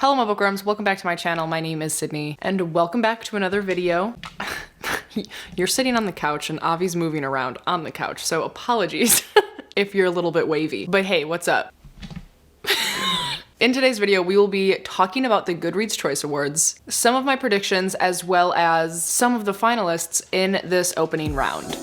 Hello my bookworms, welcome back to my channel. My name is Sydney and welcome back to another video. You're sitting on the couch and Avi's moving around on the couch, so apologies if you're a little bit wavy. But hey, what's up? In today's video, we will be talking about the Goodreads Choice Awards, some of my predictions, as well as some of the finalists in this opening round.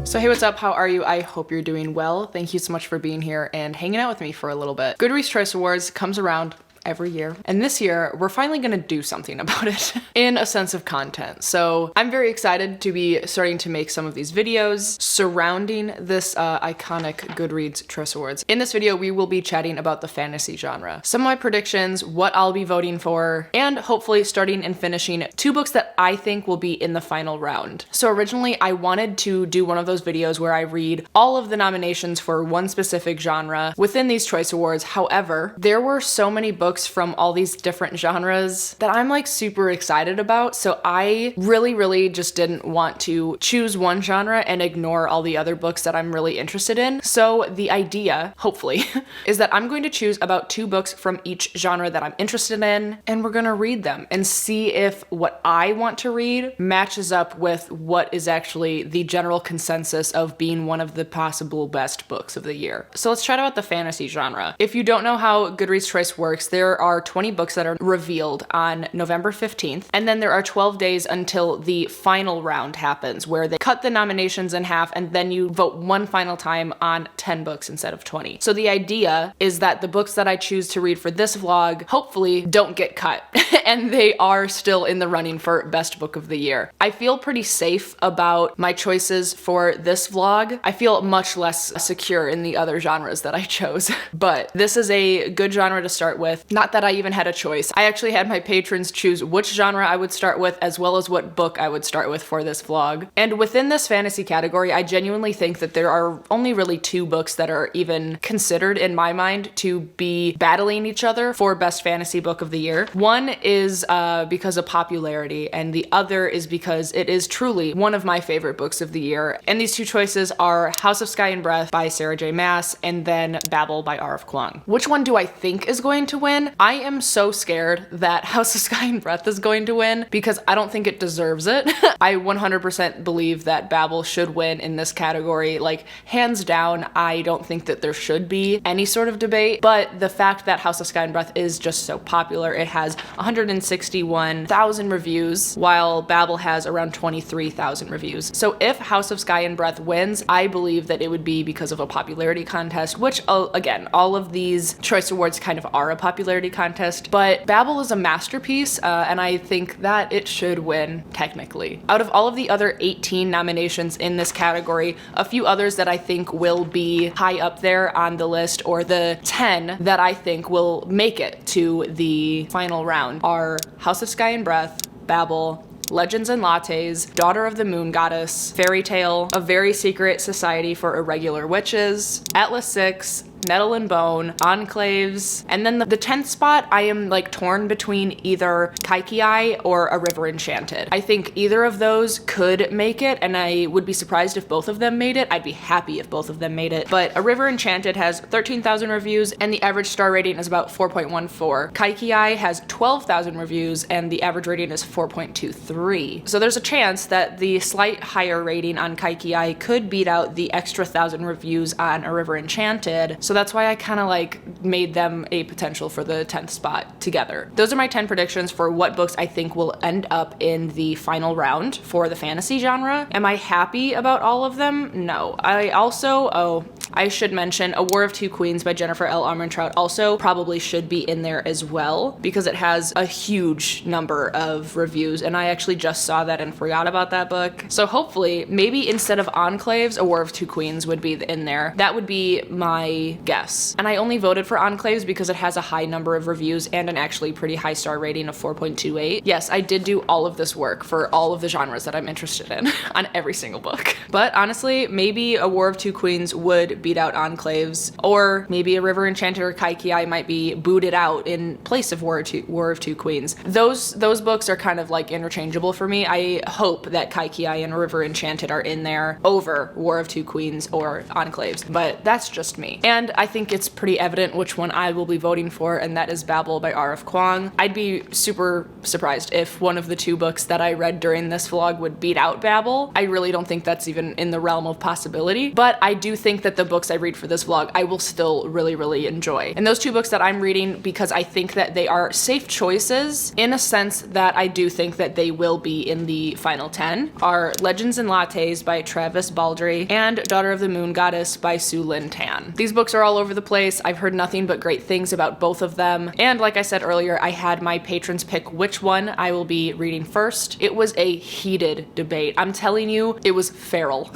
So hey, what's up? How are you? I hope you're doing well. Thank you so much for being here and hanging out with me for a little bit. Goodreads Choice Awards comes around every year. And this year, we're finally gonna do something about it in a sense of content. So I'm very excited to be starting to make some of these videos surrounding this iconic Goodreads Choice Awards. In this video, we will be chatting about the fantasy genre, some of my predictions, what I'll be voting for, and hopefully starting and finishing two books that I think will be in the final round. So originally, I wanted to do one of those videos where I read all of the nominations for one specific genre within these Choice Awards. However, there were so many books from all these different genres that I'm like super excited about. So I really just didn't want to choose one genre and ignore all the other books that I'm really interested in. So the idea, hopefully, is that I'm going to choose about two books from each genre that I'm interested in, and we're gonna read them and see if what I want to read matches up with what is actually the general consensus of being one of the possible best books of the year. So let's chat about the fantasy genre. If you don't know how Goodreads Choice works, there are 20 books that are revealed on November 15th, and then there are 12 days until the final round happens, where they cut the nominations in half and then you vote one final time on 10 books instead of 20. So the idea is that the books that I choose to read for this vlog hopefully don't get cut and they are still in the running for best book of the year. I feel pretty safe about my choices for this vlog. I feel much less secure in the other genres that I chose, but this is a good genre to start with. Not that I even had a choice. I actually had my patrons choose which genre I would start with, as well as what book I would start with for this vlog. And within this fantasy category, I genuinely think that there are only really two books that are even considered in my mind to be battling each other for best fantasy book of the year. One is because of popularity, and the other is because it is truly one of my favorite books of the year. And these two choices are House of Sky and Breath by Sarah J. Maas and then Babel by Rf Quang. Which one do I think is going to win? I am so scared that House of Sky and Breath is going to win because I don't think it deserves it. I 100% believe that Babel should win in this category. Like, hands down, I don't think that there should be any sort of debate, but the fact that House of Sky and Breath is just so popular, it has 161,000 reviews, while Babel has around 23,000 reviews. So if House of Sky and Breath wins, I believe that it would be because of a popularity contest, which, again, all of these choice awards kind of are a popularity contest, but Babel is a masterpiece, and I think that it should win technically. Out of all of the other 18 nominations in this category, a few others that I think will be high up there on the list, or the 10 that I think will make it to the final round, are House of Sky and Breath, Babel, Legends and Lattes, Daughter of the Moon Goddess, Fairy Tale, A Very Secret Society for Irregular Witches, Atlas 6, Nettle and Bone, Enclaves, and then the 10th spot, I am like torn between either Kaikai or A River Enchanted. I think either of those could make it, and I would be surprised if both of them made it. I'd be happy if both of them made it, but A River Enchanted has 13,000 reviews and the average star rating is about 4.14. Kaikai has 12,000 reviews and the average rating is 4.23. So there's a chance that the slight higher rating on Kaikai could beat out the extra 1,000 reviews on A River Enchanted. So that's why I kind of like made them a potential for the 10th spot together. Those are my 10 predictions for what books I think will end up in the final round for the fantasy genre. Am I happy about all of them? No. I should mention A War of Two Queens by Jennifer L. Armentrout also probably should be in there as well because it has a huge number of reviews, and I actually just saw that and forgot about that book. So hopefully, maybe instead of Enclaves, A War of Two Queens would be in there. That would be my guess. And I only voted for Enclaves because it has a high number of reviews and an actually pretty high star rating of 4.28. Yes, I did do all of this work for all of the genres that I'm interested in on every single book. But honestly, maybe A War of Two Queens would beat out enclaves, or maybe a River Enchanted or Kaikiai might be booted out in place of War of Two Queens. Those books are kind of like interchangeable for me. I hope that Kaikiai and River Enchanted are in there over War of Two Queens or Enclaves, but that's just me. And I think it's pretty evident which one I will be voting for, and that is Babel by Rf Quang. I'd be super surprised if one of the two books that I read during this vlog would beat out Babel. I really don't think that's even in the realm of possibility, but I do think that the books I read for this vlog I will still really enjoy. And those two books that I'm reading, because I think that they are safe choices in a sense that I do think that they will be in the final 10, are Legends and Lattes by Travis Baldry and Daughter of the Moon Goddess by Su Lin Tan. These books are all over the place. I've heard nothing but great things about both of them. And like I said earlier, I had my patrons pick which one I will be reading first. It was a heated debate. I'm telling you, it was feral.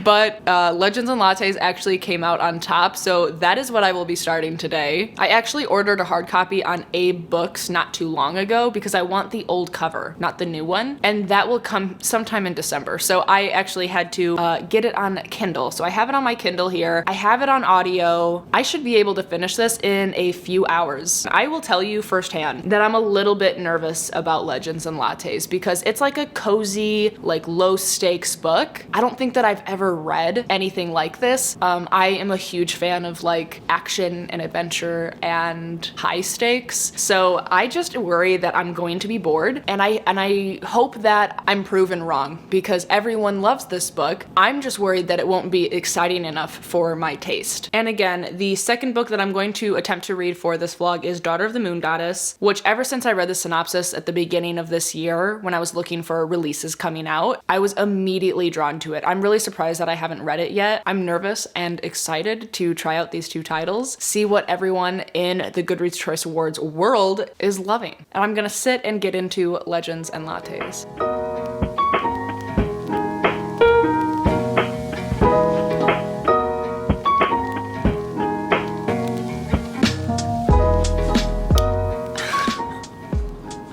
But Legends and Lattes actually came out on top, so that is what I will be starting today. I actually ordered a hard copy on Abe Books not too long ago because I want the old cover, not the new one, and that will come sometime in December. So I actually had to get it on Kindle. So I have it on my Kindle here. I have it on audio. I should be able to finish this in a few hours. I will tell you firsthand that I'm a little bit nervous about Legends and Lattes because it's like a cozy, like low stakes book. I don't think that I've ever read anything like this. I am a huge fan of like action and adventure and high stakes. So I just worry that I'm going to be bored, and I hope that I'm proven wrong because everyone loves this book. I'm just worried that it won't be exciting enough for my taste. And again, the second book that I'm going to attempt to read for this vlog is Daughter of the Moon Goddess, which ever since I read the synopsis at the beginning of this year when I was looking for releases coming out, I was immediately drawn to it. I'm really surprised that I haven't read it yet. I'm nervous and excited to try out these two titles, see what everyone in the Goodreads Choice Awards world is loving. And I'm gonna sit and get into Legends and Lattes.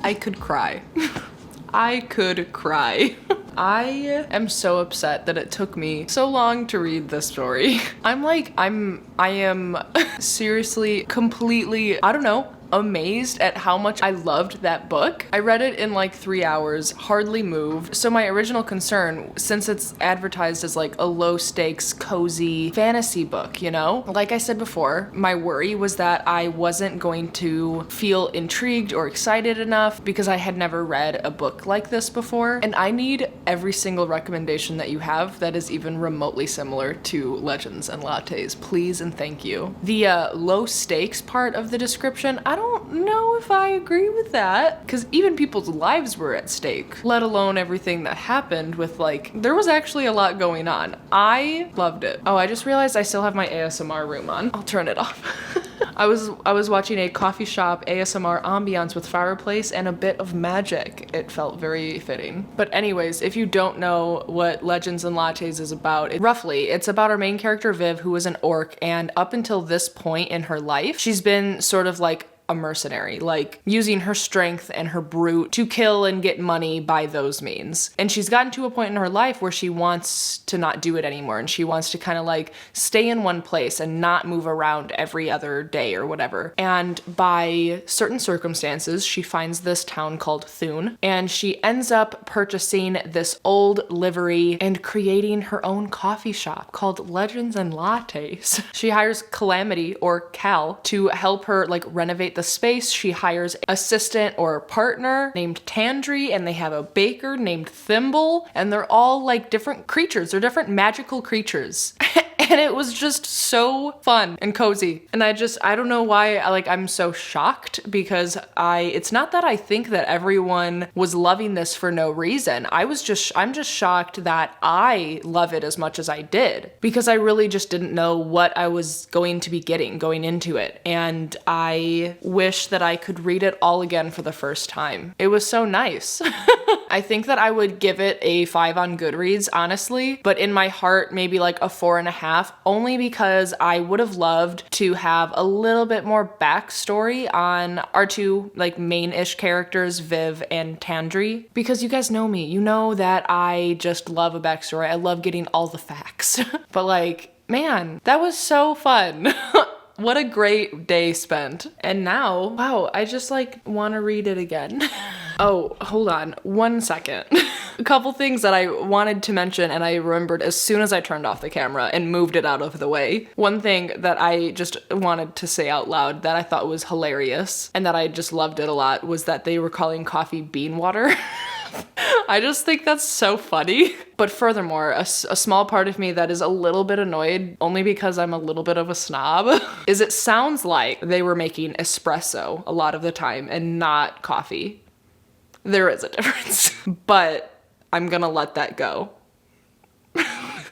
I could cry. I could cry. I am so upset that it took me so long to read this story. I am seriously completely, I don't know, amazed at how much I loved that book. I read it in like 3 hours, hardly moved. So my original concern, since it's advertised as like a low stakes, cozy fantasy book, you know? Like I said before, my worry was that I wasn't going to feel intrigued or excited enough because I had never read a book like this before. And I need every single recommendation that you have that is even remotely similar to Legends and Lattes. Please and thank you. The low stakes part of the description, I don't know if I agree with that, because even people's lives were at stake, let alone everything that happened with like, there was actually a lot going on. I loved it. Oh, I just realized I still have my ASMR room on. I'll turn it off. I was watching a coffee shop ASMR ambiance with fireplace and a bit of magic. It felt very fitting. But anyways, if you don't know what Legends and Lattes is about, it's about our main character Viv, who is an orc, and up until this point in her life, she's been sort of like a mercenary, like using her strength and her brute to kill and get money by those means. And she's gotten to a point in her life where she wants to not do it anymore, and she wants to kind of like stay in one place and not move around every other day or whatever. And by certain circumstances, she finds this town called Thune, and she ends up purchasing this old livery and creating her own coffee shop called Legends and Lattes. She hires Calamity, or Cal, to help her like renovate the space. She hires assistant or partner named Tandri, and they have a baker named Thimble, and they're all like different creatures. They're different magical creatures. And it was just so fun and cozy. And I don't know why I'm so shocked, because it's not that I think that everyone was loving this for no reason. I'm just shocked that I love it as much as I did, because I really just didn't know what I was going to be getting going into it. And I wish that I could read it all again for the first time. It was so nice. I think that I would give it a 5 on Goodreads, honestly, but in my heart, maybe like a 4.5, only because I would have loved to have a little bit more backstory on our two like main-ish characters, Viv and Tandri, because you guys know me. You know that I just love a backstory. I love getting all the facts. But like, Man, that was so fun. What a great day spent. And now, wow, I just like want to read it again. Oh, hold on 1 second. A couple things that I wanted to mention and I remembered as soon as I turned off the camera and moved it out of the way. One thing that I just wanted to say out loud that I thought was hilarious and that I just loved it a lot was that they were calling coffee bean water. I just think that's so funny. But furthermore, a small part of me that is a little bit annoyed, only because I'm a little bit of a snob, is it sounds like they were making espresso a lot of the time and not coffee. There is a difference, but I'm gonna let that go.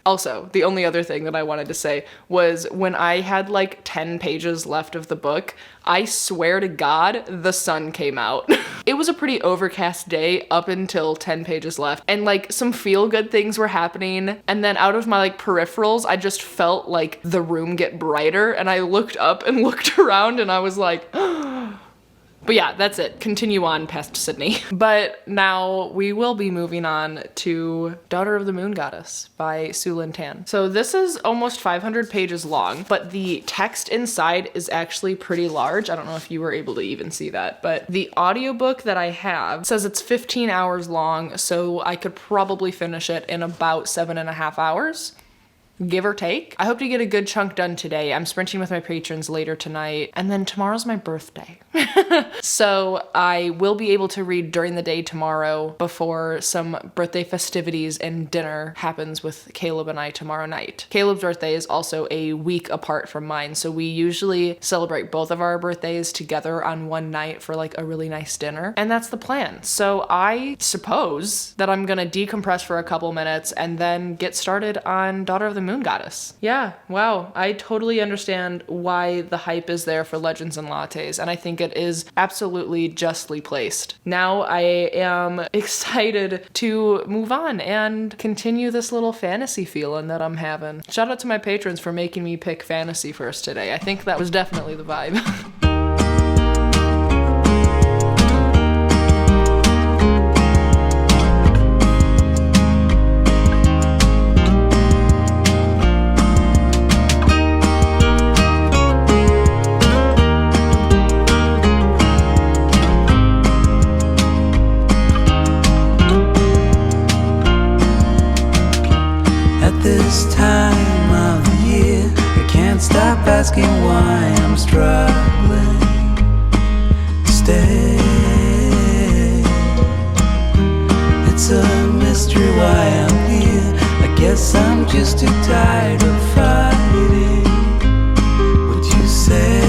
Also, the only other thing that I wanted to say was when I had like 10 pages left of the book, I swear to God, the sun came out. It was a pretty overcast day up until 10 pages left, and like some feel-good things were happening, and then out of my like peripherals, I just felt like the room get brighter, and I looked up and looked around and I was like, but yeah, that's it. Continue on past Sydney. But now we will be moving on to Daughter of the Moon Goddess by Sue Lynn Tan. So this is almost 500 pages long, but the text inside is actually pretty large. I don't know if you were able to even see that, but the audiobook that I have says it's 15 hours long, so I could probably finish it in about 7.5 hours. Give or take. I hope to get a good chunk done today. I'm sprinting with my patrons later tonight, and then tomorrow's my birthday. So I will be able to read during the day tomorrow before some birthday festivities and dinner happens with Caleb and I tomorrow night. Caleb's birthday is also a week apart from mine, so we usually celebrate both of our birthdays together on one night for like a really nice dinner, and that's the plan. So I suppose that I'm gonna decompress for a couple minutes and then get started on Daughter of the Moon Goddess. Yeah, wow. I totally understand why the hype is there for Legends and Lattes, and I think it is absolutely justly placed. Now I am excited to move on and continue this little fantasy feeling that I'm having. Shout out to my patrons for making me pick fantasy first today. I think that was definitely the vibe. This time of the year, I can't stop asking why I'm struggling to stay. It's a mystery why I'm here. I guess I'm just too tired of fighting what you say.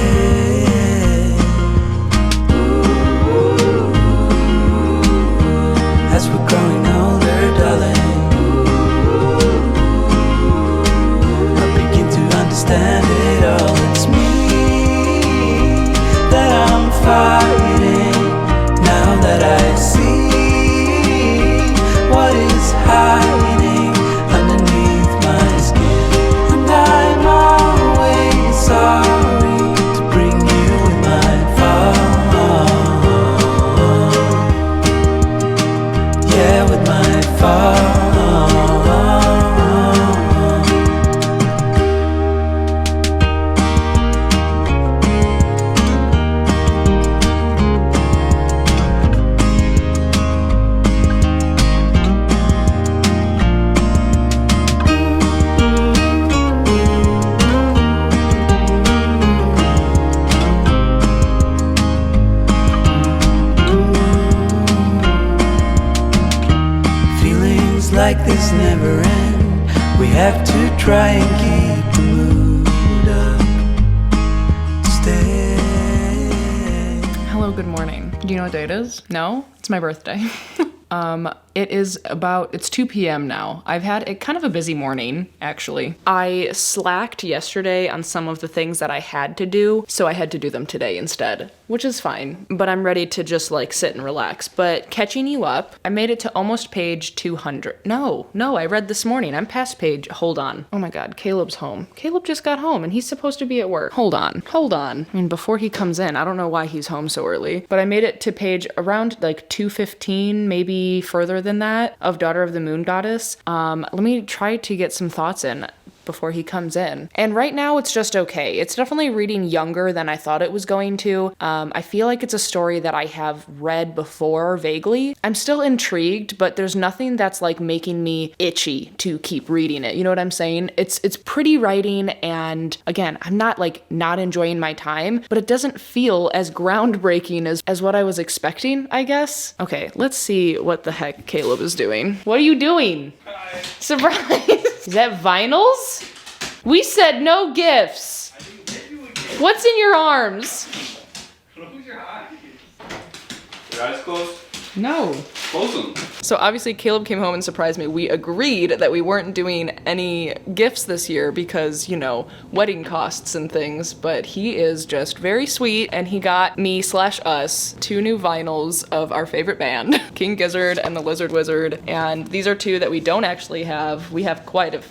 As we're growing older, darling, understand it all. It's me that I'm fighting. Now that I see what is hiding underneath my skin, and I'm always sorry to bring you in my fall. Yeah, with my fall. Like this never end. We have to try and keep the mood up. Stay. Hello, good morning. Do you know what day it is? No? It's my birthday. It's 2 p.m. now. I've had kind of a busy morning, actually. I slacked yesterday on some of the things that I had to do, so I had to do them today instead, which is fine, but I'm ready to just like sit and relax. But catching you up, I made it to almost page 200. No, I read this morning. I'm past page, hold on. Oh my God, Caleb's home. Caleb just got home and he's supposed to be at work. Hold on. I mean, before he comes in, I don't know why he's home so early, but I made it to page around like 215, maybe further than that, of Daughter of the Moon Goddess. Let me try to get some thoughts in. before he comes in. And right now it's just okay. It's definitely reading younger than I thought it was going to. I feel like it's a story that I have read before vaguely. I'm still intrigued, but there's nothing that's like making me itchy to keep reading it. You know what I'm saying? It's pretty writing, and again, I'm not like not enjoying my time, but it doesn't feel as groundbreaking as what I was expecting, I guess. Okay, let's see what the heck Caleb is doing. What are you doing? Hi. Surprise! Is that vinyls? We said no gifts. I didn't get you a gift. What's in your arms? Close your eyes. Your eyes closed? No. Close them. So obviously Caleb came home and surprised me. We agreed that we weren't doing any gifts this year because, you know, wedding costs and things, but he is just very sweet, and he got me/us 2 new vinyls of our favorite band, King Gizzard and the Lizard Wizard, and these are 2 that we don't actually have. We have quite a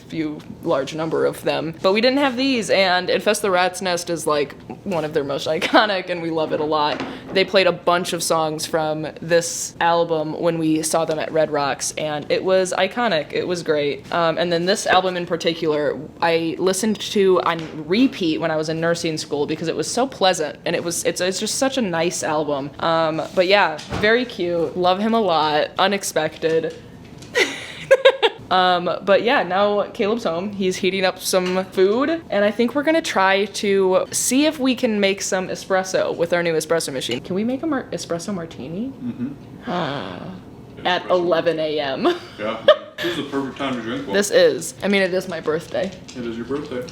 large number of them, but we didn't have these, and Infest the Rat's Nest is like one of their most iconic, and we love it a lot. They played a bunch of songs from this album when we saw them at Red Rocks, and it was iconic. It was great. And then this album in particular, I listened to on repeat when I was in nursing school because it was so pleasant, and it's just such a nice album. But yeah, very cute. Love him a lot. Unexpected. But yeah, now Caleb's home. He's heating up some food, and I think we're gonna try to see if we can make some espresso with our new espresso machine. Can we make a espresso martini? Mm-hmm. At 11 a.m. Yeah. This is the perfect time to drink one. This is. I mean, it is my birthday. It is your birthday.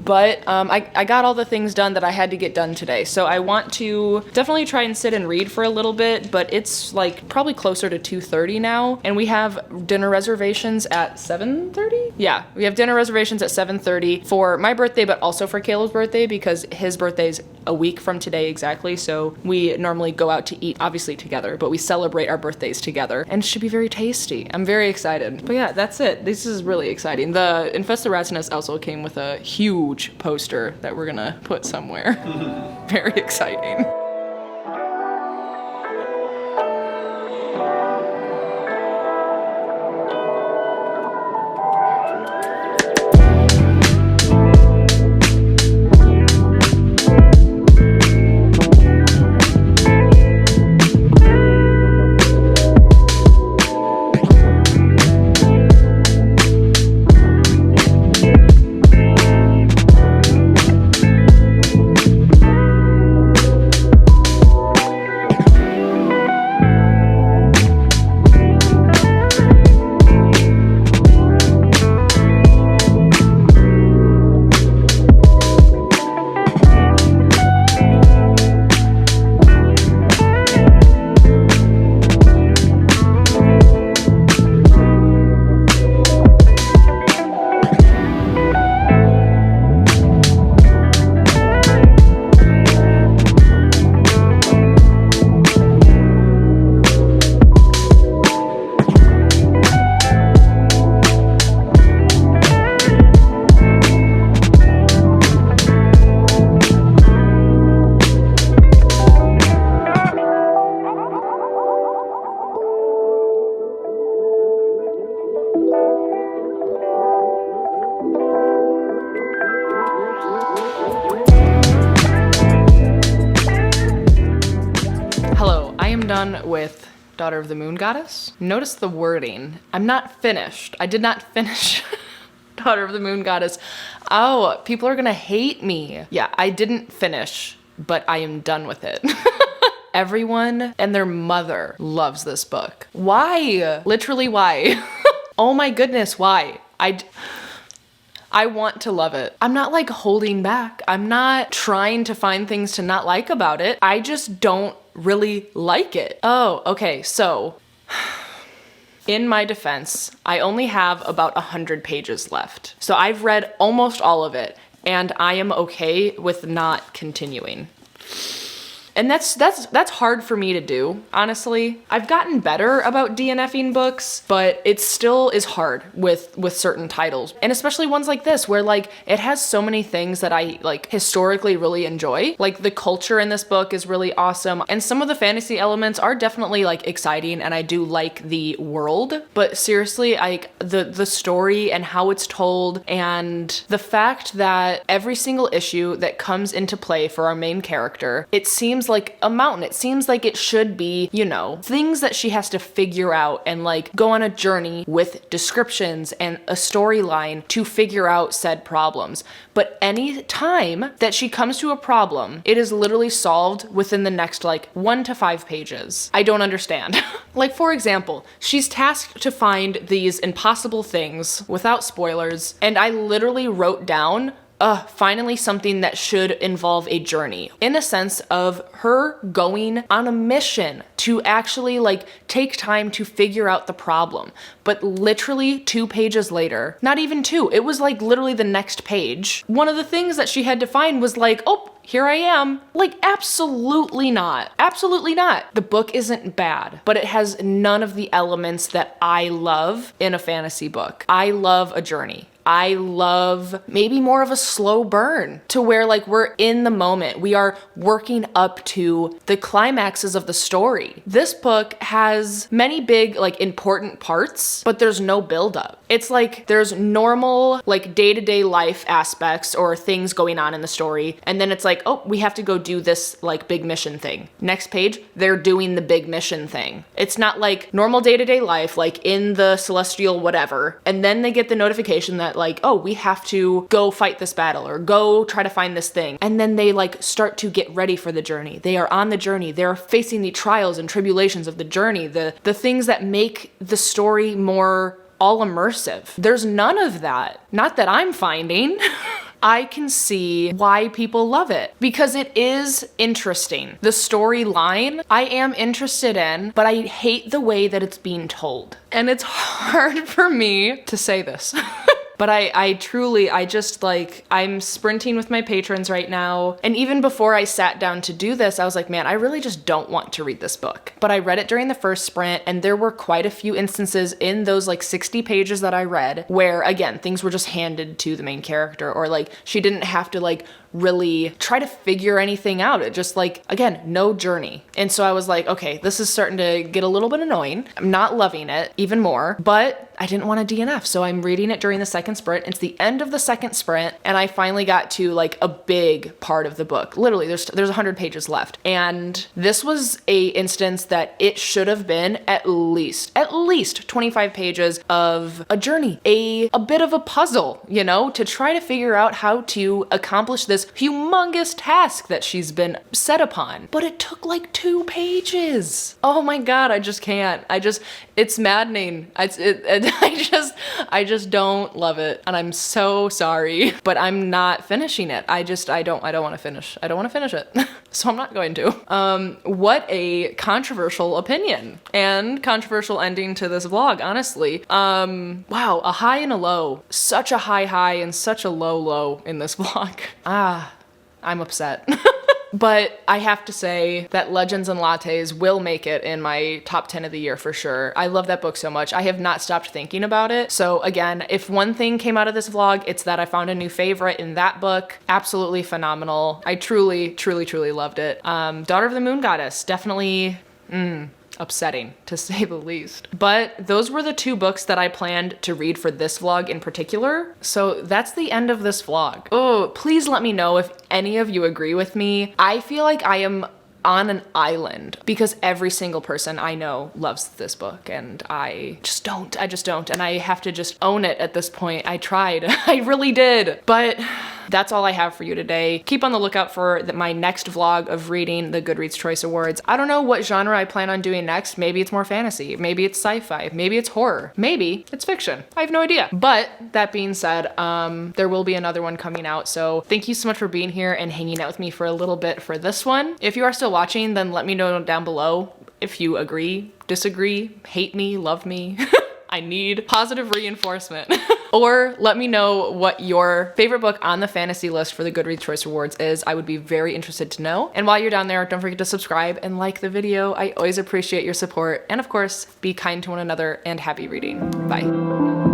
But I got all the things done that I had to get done today. So I want to definitely try and sit and read for a little bit, but it's like probably closer to 2:30 now. And we have dinner reservations at 7:30? Yeah, we have dinner reservations at 7:30 for my birthday, but also for Caleb's birthday because his birthday's a week from today exactly. So we normally go out to eat, obviously together, but we celebrate our birthdays together. And it should be very tasty. I'm very excited. But yeah, that's it. This is really exciting. The Infest the Rat's Nest also came with a huge poster that we're gonna put somewhere. Very exciting. Done with Daughter of the Moon Goddess. Notice the wording. I'm not finished. I did not finish Daughter of the Moon Goddess. Oh, people are gonna hate me. Yeah, I didn't finish, but I am done with it. Everyone and their mother loves this book. Why? Literally why? Oh my goodness, why? I want to love it. I'm not like holding back. I'm not trying to find things to not like about it. I just don't really like it. Oh, okay, so in my defense, I only have about 100 pages left. So I've read almost all of it, and I am okay with not continuing. And that's hard for me to do, honestly. I've gotten better about DNFing books, but it still is hard with certain titles. And especially ones like this where like it has so many things that I like historically really enjoy. Like the culture in this book is really awesome, and some of the fantasy elements are definitely like exciting, and I do like the world. But seriously, like the story and how it's told, and the fact that every single issue that comes into play for our main character, it seems like a mountain. It seems like it should be, you know, things that she has to figure out and like go on a journey with descriptions and a storyline to figure out said problems. But any time that she comes to a problem, it is literally solved within the next like 1 to 5 pages. I don't understand. Like, for example, she's tasked to find these impossible things without spoilers, and I literally wrote down finally something that should involve a journey, in a sense of her going on a mission to actually like take time to figure out the problem. But literally 2 pages later, not even 2, it was like literally the next page, one of the things that she had to find was like, oh, here I am. Like, absolutely not. Absolutely not. The book isn't bad, but it has none of the elements that I love in a fantasy book. I love a journey. I love maybe more of a slow burn to where like we're in the moment. We are working up to the climaxes of the story. This book has many big like important parts, but there's no buildup. It's like there's normal like day-to-day life aspects or things going on in the story, and then it's like, oh, we have to go do this like big mission thing. Next page, they're doing the big mission thing. It's not like normal day-to-day life like in the celestial whatever, and then they get the notification that like, oh, we have to go fight this battle or go try to find this thing. And then they like start to get ready for the journey. They are on the journey. They're facing the trials and tribulations of the journey, the things that make the story more all immersive. There's none of that. Not that I'm finding. I can see why people love it because it is interesting. The storyline I am interested in, but I hate the way that it's being told. And it's hard for me to say this. But I truly, I'm sprinting with my patrons right now. And even before I sat down to do this, I was like, man, I really just don't want to read this book. But I read it during the first sprint, and there were quite a few instances in those like 60 pages that I read where, again, things were just handed to the main character, or like she didn't have to like really try to figure anything out. It just like, again, no journey. And so I was like, okay, this is starting to get a little bit annoying. I'm not loving it even more, but I didn't want a DNF. So I'm reading it during the second sprint. It's the end of the second sprint, and I finally got to like a big part of the book. Literally, there's 100 pages left. And this was a instance that it should have been at least 25 pages of a journey, a bit of a puzzle, you know, to try to figure out how to accomplish this humongous task that she's been set upon. But it took like 2 pages. Oh my God, I just can't. It's maddening. I just don't love it. And I'm so sorry, but I'm not finishing it. I don't want to finish. I don't want to finish it. So I'm not going to. What a controversial opinion and controversial ending to this vlog, honestly. Wow, a high and a low. Such a high and such a low in this vlog. I'm upset. But I have to say that Legends and Lattes will make it in my top 10 of the year for sure. I love that book so much. I have not stopped thinking about it. So again, if one thing came out of this vlog, it's that I found a new favorite in that book. Absolutely phenomenal. I truly loved it. Daughter of the Moon Goddess, definitely, upsetting to say the least. But those were the 2 books that I planned to read for this vlog in particular. So that's the end of this vlog. Oh, please let me know if any of you agree with me. I feel like I am on an island because every single person I know loves this book, and I just don't, and I have to just own it at this point. I tried, I really did, but that's all I have for you today. Keep on the lookout for my next vlog of reading the Goodreads Choice Awards. I don't know what genre I plan on doing next. Maybe it's more fantasy, maybe it's sci-fi, maybe it's horror, maybe it's fiction. I have no idea. But that being said, there will be another one coming out. So thank you so much for being here and hanging out with me for a little bit for this one. If you are still watching, then let me know down below if you agree, disagree, hate me, love me. I need positive reinforcement. Or let me know what your favorite book on the fantasy list for the Goodreads Choice Awards is. I would be very interested to know. And while you're down there, don't forget to subscribe and like the video. I always appreciate your support. And of course, be kind to one another and happy reading. Bye.